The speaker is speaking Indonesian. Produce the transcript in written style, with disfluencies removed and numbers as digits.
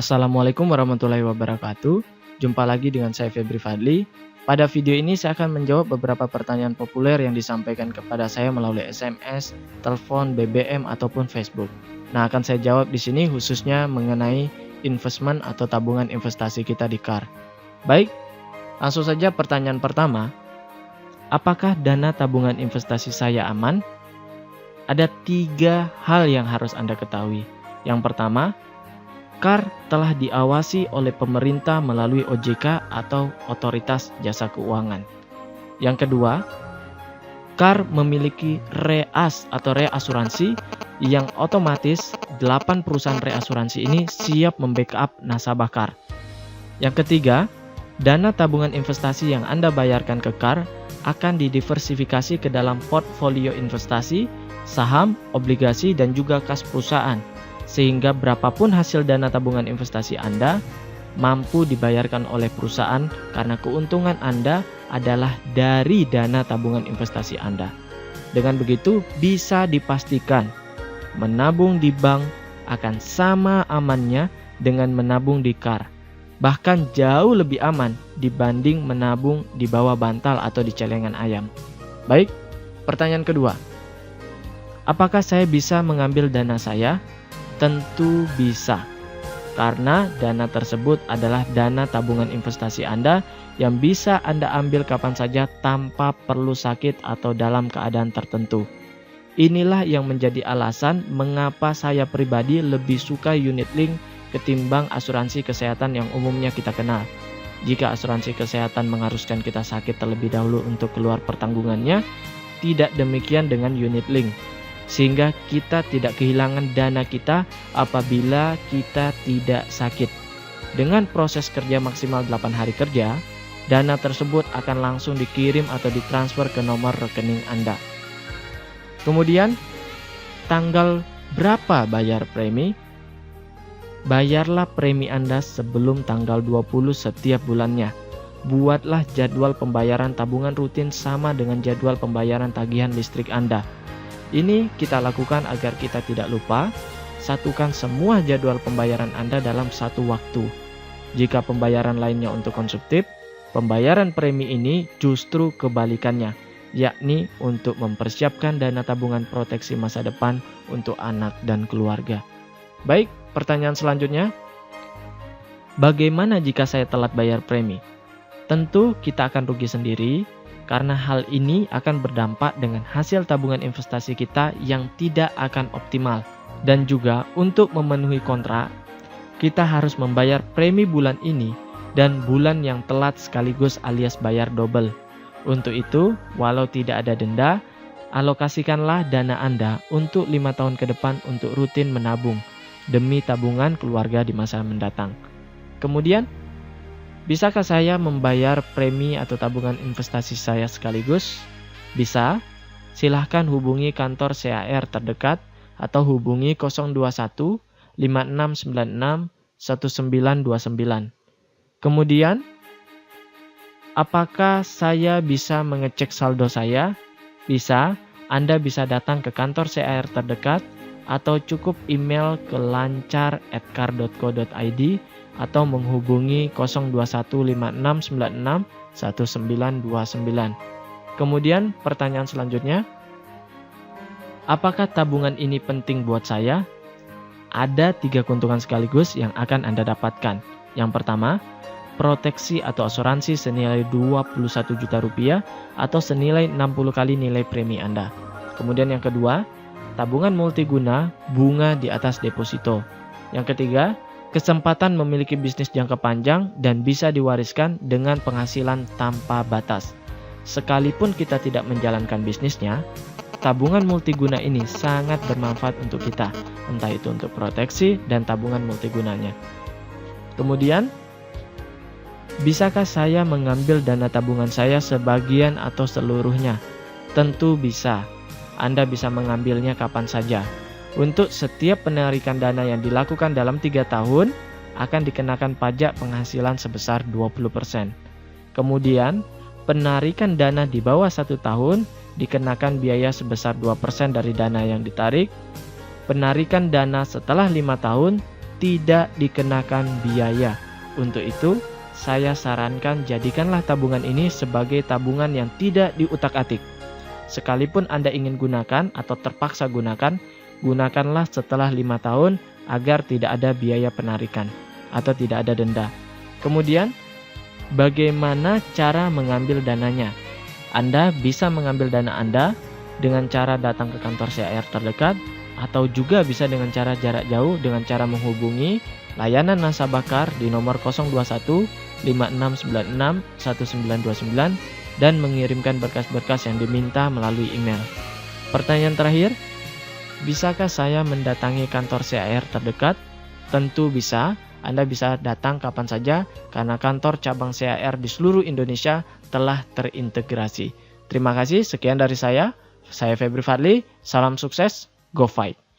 Assalamualaikum warahmatullahi wabarakatuh. Jumpa lagi dengan saya Febri Fadli. Pada video ini saya akan menjawab beberapa pertanyaan populer yang disampaikan kepada saya melalui SMS, telepon, BBM ataupun Facebook. Nah, akan saya jawab di sini khususnya mengenai investment atau tabungan investasi kita di KAR. Baik, langsung saja pertanyaan pertama. Apakah dana tabungan investasi saya aman? Ada 3 hal yang harus Anda ketahui. Yang pertama, KAR telah diawasi oleh pemerintah melalui OJK atau Otoritas Jasa Keuangan. Yang kedua, KAR memiliki reas atau reasuransi yang otomatis 8 perusahaan reasuransi ini siap membackup nasabah KAR. Yang ketiga, dana tabungan investasi yang Anda bayarkan ke KAR akan didiversifikasi ke dalam portfolio investasi, saham, obligasi, dan juga kas perusahaan. Sehingga berapapun hasil dana tabungan investasi Anda mampu dibayarkan oleh perusahaan karena keuntungan Anda adalah dari dana tabungan investasi Anda. Dengan begitu bisa dipastikan menabung di bank akan sama amannya dengan menabung di KAR. Bahkan jauh lebih aman dibanding menabung di bawah bantal atau di celengan ayam. Baik, pertanyaan kedua. Apakah saya bisa mengambil dana saya? Tentu bisa, karena dana tersebut adalah dana tabungan investasi Anda yang bisa Anda ambil kapan saja tanpa perlu sakit atau dalam keadaan tertentu. Inilah yang menjadi alasan mengapa saya pribadi lebih suka unit link ketimbang asuransi kesehatan yang umumnya kita kenal. Jika asuransi kesehatan mengharuskan kita sakit terlebih dahulu untuk keluar pertanggungannya, tidak demikian dengan unit link. Sehingga kita tidak kehilangan dana kita apabila kita tidak sakit. Dengan proses kerja maksimal 8 hari kerja, dana tersebut akan langsung dikirim atau ditransfer ke nomor rekening Anda. Kemudian, tanggal berapa bayar premi? Bayarlah premi Anda sebelum tanggal 20 setiap bulannya. Buatlah jadwal pembayaran tabungan rutin sama dengan jadwal pembayaran tagihan listrik Anda. Ini kita lakukan agar kita tidak lupa. Satukan semua jadwal pembayaran Anda dalam satu waktu. Jika pembayaran lainnya untuk konsumtif, pembayaran premi ini justru kebalikannya, yakni untuk mempersiapkan dana tabungan proteksi masa depan untuk anak dan keluarga. Baik, pertanyaan selanjutnya. Bagaimana jika saya telat bayar premi? Tentu kita akan rugi sendiri, karena hal ini akan berdampak dengan hasil tabungan investasi kita yang tidak akan optimal. Dan juga untuk memenuhi kontrak, kita harus membayar premi bulan ini dan bulan yang telat sekaligus alias bayar double. Untuk itu, walau tidak ada denda, alokasikanlah dana Anda untuk 5 tahun ke depan untuk rutin menabung demi tabungan keluarga di masa mendatang. Kemudian, bisakah saya membayar premi atau tabungan investasi saya sekaligus? Bisa. Silahkan hubungi kantor CAR terdekat atau hubungi 021 5696 1929. Kemudian, apakah saya bisa mengecek saldo saya? Bisa. Anda bisa datang ke kantor CAR terdekat atau cukup email ke lancar@kar.co.id atau menghubungi 0215696 1929. Kemudian pertanyaan selanjutnya, apakah tabungan ini penting buat saya? Ada 3 keuntungan sekaligus yang akan Anda dapatkan. Yang pertama, proteksi atau asuransi senilai 21 juta rupiah atau senilai 60 kali nilai premi Anda. Kemudian yang kedua, tabungan multiguna bunga di atas deposito. Yang ketiga, kesempatan memiliki bisnis jangka panjang dan bisa diwariskan dengan penghasilan tanpa batas. Sekalipun kita tidak menjalankan bisnisnya, tabungan multiguna ini sangat bermanfaat untuk kita, entah itu untuk proteksi dan tabungan multigunanya. Kemudian, bisakah saya mengambil dana tabungan saya sebagian atau seluruhnya? Tentu bisa. Anda bisa mengambilnya kapan saja. Untuk setiap penarikan dana yang dilakukan dalam 3 tahun, akan dikenakan pajak penghasilan sebesar 20%. Kemudian, penarikan dana di bawah 1 tahun dikenakan biaya sebesar 2% dari dana yang ditarik. Penarikan dana setelah 5 tahun tidak dikenakan biaya. Untuk itu, saya sarankan jadikanlah tabungan ini sebagai tabungan yang tidak diutak-atik. Sekalipun Anda ingin gunakan atau terpaksa gunakan, gunakanlah setelah 5 tahun agar tidak ada biaya penarikan atau tidak ada denda. Kemudian, bagaimana cara mengambil dananya? Anda bisa mengambil dana Anda dengan cara datang ke kantor CAR terdekat, atau juga bisa dengan cara jarak jauh dengan cara menghubungi layanan nasabah KAR di nomor 021 5696 1929 dan mengirimkan berkas-berkas yang diminta melalui email. Pertanyaan terakhir, bisakah saya mendatangi kantor CAR terdekat? Tentu bisa. Anda bisa datang kapan saja karena kantor cabang CAR di seluruh Indonesia telah terintegrasi. Terima kasih, sekian dari saya. Saya Febri Fadli, salam sukses, go fight!